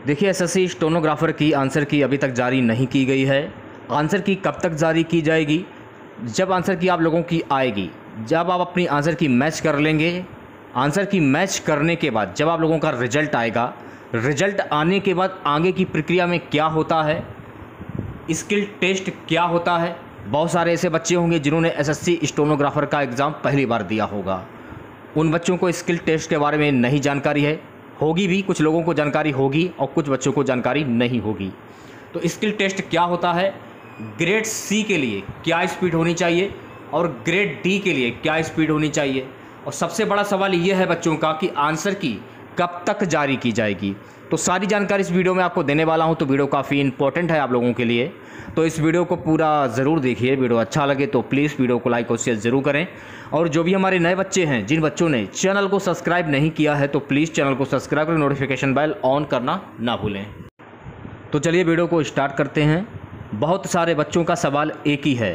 देखिए, SSC stenographer की answer की अभी तक जारी नहीं की गई है। आंसर की कब तक जारी की जाएगी? जब आंसर की आप लोगों की आएगी, जब आप अपनी आंसर की मैच कर लेंगे। आंसर की मैच करने के बाद जब आप लोगों का रिजल्ट आएगा, रिजल्ट आने के बाद आगे की प्रक्रिया में क्या होता है, स्किल टेस्ट क्या होता है। बहुत सारे ऐसे बच्चे होंगे जिन्होंने एसएससी स्टेनोग्राफर का एग्ज़ाम पहली बार दिया होगा। उन बच्चों को स्किल टेस्ट के बारे में नहीं जानकारी है, होगी भी, कुछ लोगों को जानकारी होगी और कुछ बच्चों को जानकारी नहीं होगी। तो स्किल टेस्ट क्या होता है, ग्रेड सी के लिए क्या स्पीड होनी चाहिए और ग्रेड डी के लिए क्या स्पीड होनी चाहिए, और सबसे बड़ा सवाल ये है बच्चों का कि आंसर की कब तक जारी की जाएगी। तो सारी जानकारी इस वीडियो में आपको देने वाला हूं। तो वीडियो काफ़ी इंपॉर्टेंट है आप लोगों के लिए, तो इस वीडियो को पूरा ज़रूर देखिए। वीडियो अच्छा लगे तो प्लीज़ वीडियो को लाइक और शेयर ज़रूर करें। और जो भी हमारे नए बच्चे हैं, जिन बच्चों ने चैनल को सब्सक्राइब नहीं किया है, तो प्लीज़ चैनल को सब्सक्राइब करें, नोटिफिकेशन बेल ऑन करना ना भूलें। तो चलिए वीडियो को स्टार्ट करते हैं। बहुत सारे बच्चों का सवाल एक ही है,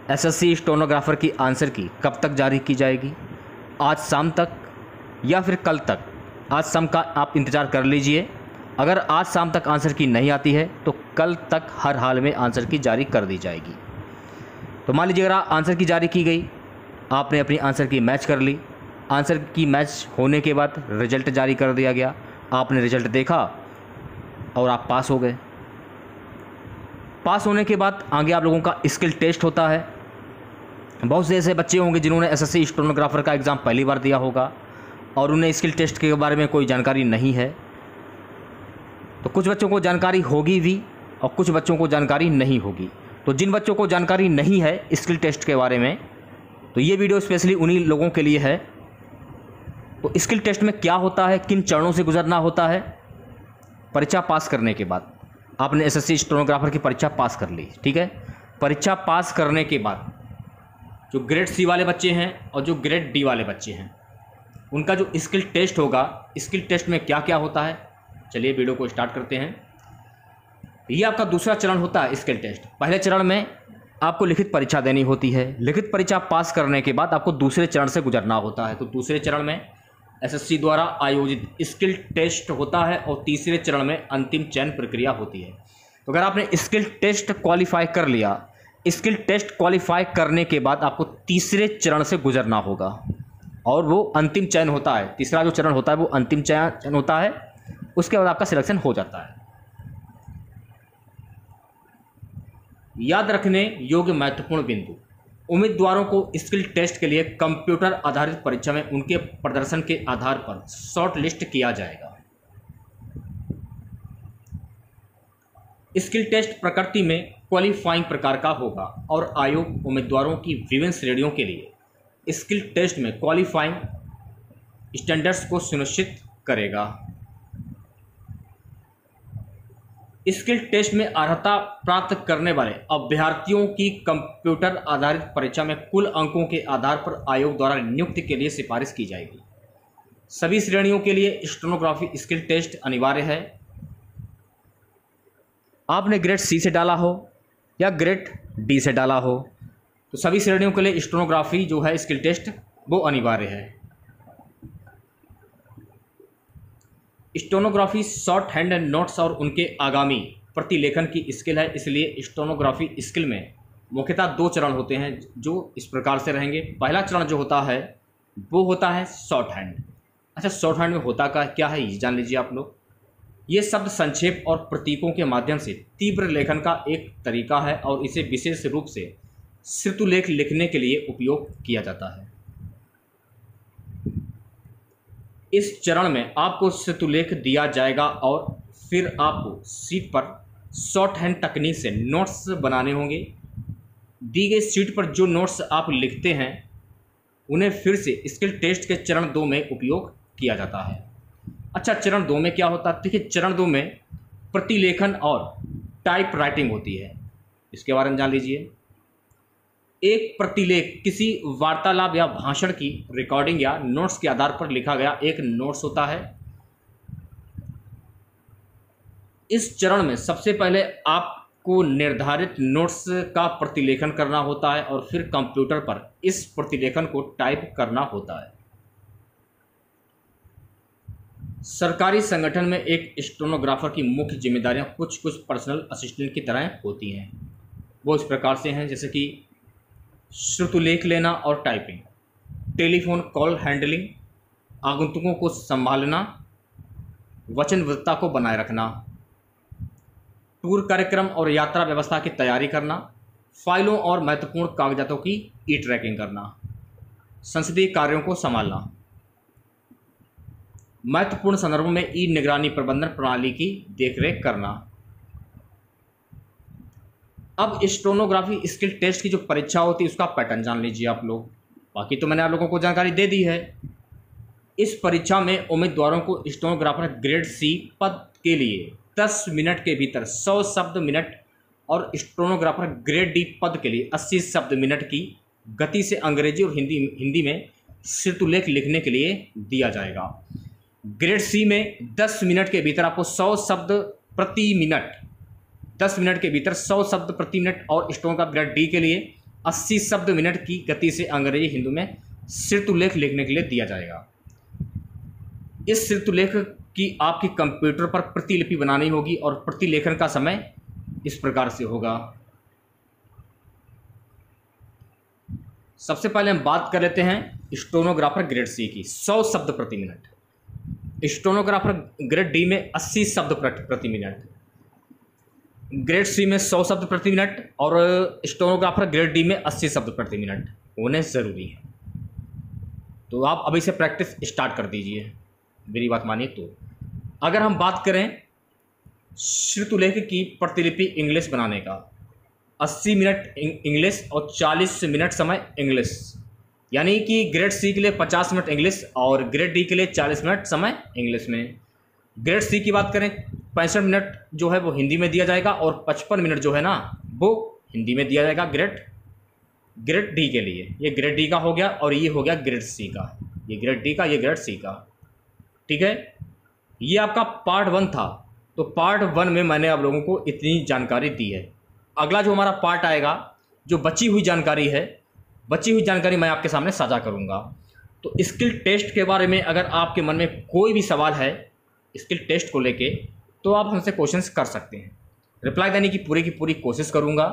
एसएससी स्टेनोग्राफर की आंसर की कब तक जारी की जाएगी? आज शाम तक या फिर कल तक? आज शाम का आप इंतज़ार कर लीजिए। अगर आज शाम तक आंसर की नहीं आती है तो कल तक हर हाल में आंसर की जारी कर दी जाएगी। तो मान लीजिए अगर आंसर की जारी की गई, आपने अपनी आंसर की मैच कर ली। आंसर की मैच होने के बाद रिजल्ट जारी कर दिया गया, आपने रिजल्ट देखा और आप पास हो गए। पास होने के बाद आगे आप लोगों का स्किल टेस्ट होता है। बहुत से ऐसे बच्चे होंगे जिन्होंने एसएससी स्टेनोग्राफर का एग्ज़ाम पहली बार दिया होगा और उन्हें स्किल टेस्ट के बारे में कोई जानकारी नहीं है। तो कुछ बच्चों को जानकारी होगी भी और कुछ बच्चों को जानकारी नहीं होगी। तो जिन बच्चों को जानकारी नहीं है स्किल टेस्ट के बारे में, तो ये वीडियो स्पेशली उन्हीं लोगों के लिए है। तो स्किल टेस्ट में क्या होता है, किन चरणों से गुजरना होता है। परीक्षा पास करने के बाद आपने एसएससी स्टेनोग्राफर की परीक्षा पास कर ली, ठीक है। परीक्षा पास करने के बाद जो ग्रेड सी वाले बच्चे हैं और जो ग्रेड डी वाले बच्चे हैं, उनका जो स्किल टेस्ट होगा, स्किल टेस्ट में क्या क्या होता है, चलिए वीडियो को स्टार्ट करते हैं। ये आपका दूसरा चरण होता है स्किल टेस्ट। पहले चरण में आपको लिखित परीक्षा देनी होती है। लिखित परीक्षा पास करने के बाद आपको दूसरे चरण से गुजरना होता है। तो दूसरे चरण में एसएससी द्वारा आयोजित स्किल टेस्ट होता है और तीसरे चरण में अंतिम चयन प्रक्रिया होती है। तो अगर आपने स्किल टेस्ट क्वालिफाई कर लिया, स्किल टेस्ट क्वालिफाई करने के बाद आपको तीसरे चरण से गुजरना होगा और वो अंतिम चयन होता है। तीसरा जो चरण होता है वो अंतिम चयन होता है, उसके बाद आपका सिलेक्शन हो जाता है। याद रखने योग्य महत्वपूर्ण बिंदु, उम्मीदवारों को स्किल टेस्ट के लिए कंप्यूटर आधारित परीक्षा में उनके प्रदर्शन के आधार पर शॉर्ट लिस्ट किया जाएगा। स्किल टेस्ट प्रकृति में क्वालिफाइंग प्रकार का होगा और आयोग उम्मीदवारों की विभिन्न श्रेणियों के लिए स्किल टेस्ट में क्वालिफाइंग स्टैंडर्ड्स को सुनिश्चित करेगा। स्किल टेस्ट में अर्हता प्राप्त करने वाले अभ्यर्थियों की कंप्यूटर आधारित परीक्षा में कुल अंकों के आधार पर आयोग द्वारा नियुक्ति के लिए सिफारिश की जाएगी। सभी श्रेणियों के लिए स्टेनोग्राफी स्किल टेस्ट अनिवार्य है। आपने ग्रेड सी से डाला हो या ग्रेड डी से डाला हो, तो सभी श्रेणियों के लिए स्टेनोग्राफी जो है स्किल टेस्ट वो अनिवार्य है। स्टेनोग्राफी शॉर्ट हैंड नोट्स और उनके आगामी प्रतिलेखन की स्किल है, इसलिए स्टेनोग्राफी स्किल में मुख्यतः दो चरण होते हैं जो इस प्रकार से रहेंगे। पहला चरण जो होता है वो होता है शॉर्ट हैंड। अच्छा, शॉर्ट हैंड में होता क्या है ये जान लीजिए आप लोग। ये शब्द संक्षेप और प्रतीकों के माध्यम से तीव्र लेखन का एक तरीका है और इसे विशेष रूप से श्रुतलेख लिखने के लिए उपयोग किया जाता है। इस चरण में आपको श्रुतलेख दिया जाएगा और फिर आपको शीट पर शॉर्ट हैंड तकनीक से नोट्स बनाने होंगे। दी गई शीट पर जो नोट्स आप लिखते हैं उन्हें फिर से स्किल टेस्ट के चरण 2 में उपयोग किया जाता है। अच्छा, चरण 2 में क्या होता है? देखिए, चरण 2 में प्रतिलेखन और टाइप राइटिंग होती है, इसके बारे में जान लीजिए। एक प्रतिलेख किसी वार्तालाप या भाषण की रिकॉर्डिंग या नोट्स के आधार पर लिखा गया एक नोट्स होता है। इस चरण में सबसे पहले आपको निर्धारित नोट्स का प्रतिलेखन करना होता है और फिर कंप्यूटर पर इस प्रतिलेखन को टाइप करना होता है। सरकारी संगठन में एक स्टेनोग्राफर की मुख्य जिम्मेदारियां कुछ पर्सनल असिस्टेंट की तरह होती हैं। वो इस प्रकार से हैं, जैसे कि श्रुतलेख लेना और टाइपिंग, टेलीफोन कॉल हैंडलिंग, आगंतुकों को संभालना, वचनबद्धता को बनाए रखना, टूर कार्यक्रम और यात्रा व्यवस्था की तैयारी करना, फाइलों और महत्वपूर्ण कागजातों की ई ट्रैकिंग करना, संसदीय कार्यों को संभालना, महत्वपूर्ण संदर्भों में ई निगरानी प्रबंधन प्रणाली की देखरेख करना। अब स्टेनोग्राफी स्किल टेस्ट की जो परीक्षा होती है उसका पैटर्न जान लीजिए आप लोग। बाकी तो मैंने आप लोगों को जानकारी दे दी है। इस परीक्षा में उम्मीदवारों को स्टेनोग्राफर ग्रेड सी पद के लिए 10 मिनट के भीतर 100 शब्द मिनट और स्टेनोग्राफर ग्रेड डी पद के लिए 80 शब्द मिनट की गति से अंग्रेजी और हिंदी में श्रुतलेख लिखने के लिए दिया जाएगा। ग्रेड सी में 10 मिनट के भीतर आपको 100 शब्द प्रति मिनट, 10 मिनट के भीतर 100 शब्द प्रति मिनट और स्टेनोग्राफर ग्रेड डी के लिए 80 शब्द मिनट की गति से अंग्रेजी हिंदी में श्रुतलेख लिखने के लिए दिया जाएगा। इस श्रुतलेख की आपकी कंप्यूटर पर प्रतिलिपि बनानी होगी और प्रतिलेखन का समय इस प्रकार से होगा। सबसे पहले हम बात कर लेते हैं स्टेनोग्राफर ग्रेड सी की। 100 शब्द प्रति मिनट। स्टेनोग्राफर ग्रेड डी में 80 शब्द प्रति मिनट, ग्रेड सी में 100 शब्द प्रति मिनट और स्टेनोग्राफर ग्रेड डी में 80 शब्द प्रति मिनट होने ज़रूरी है। तो आप अभी से प्रैक्टिस स्टार्ट कर दीजिए, मेरी बात मानिए। तो अगर हम बात करें श्रुतलेख की प्रतिलिपि इंग्लिश बनाने का, 80 मिनट इंग्लिश और 40 मिनट समय इंग्लिश, यानी कि ग्रेड सी के लिए 50 मिनट इंग्लिश और ग्रेड डी के लिए 40 मिनट समय इंग्लिश में। ग्रेड सी की बात करें 65 मिनट जो है वो हिंदी में दिया जाएगा और 55 मिनट जो है ना वो हिंदी में दिया जाएगा ग्रेड डी के लिए। ये ग्रेड डी का हो गया और ये हो गया ग्रेड सी का। ये ग्रेड डी का, ये ग्रेड सी का, ठीक है। ये आपका पार्ट 1 था। तो पार्ट 1 में मैंने आप लोगों को इतनी जानकारी दी है। अगला जो हमारा पार्ट आएगा, जो बची हुई जानकारी है, बची हुई जानकारी मैं आपके सामने साझा करूंगा। तो स्किल टेस्ट के बारे में अगर आपके मन में कोई भी सवाल है स्किल टेस्ट को लेके, तो आप हमसे क्वेश्चंस कर सकते हैं। रिप्लाई देने की पूरी कोशिश करूंगा।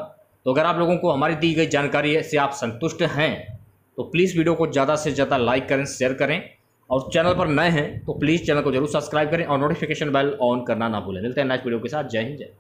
तो अगर आप लोगों को हमारी दी गई जानकारी से आप संतुष्ट हैं तो प्लीज़ वीडियो को ज़्यादा से ज़्यादा लाइक करें, शेयर करें और चैनल पर नए हैं तो प्लीज़ चैनल को जरूर सब्सक्राइब करें और नोटिफिकेशन बेल ऑन करना ना भूलें। मिलते हैं नेक्स्ट वीडियो के साथ। जय हिंद, जय।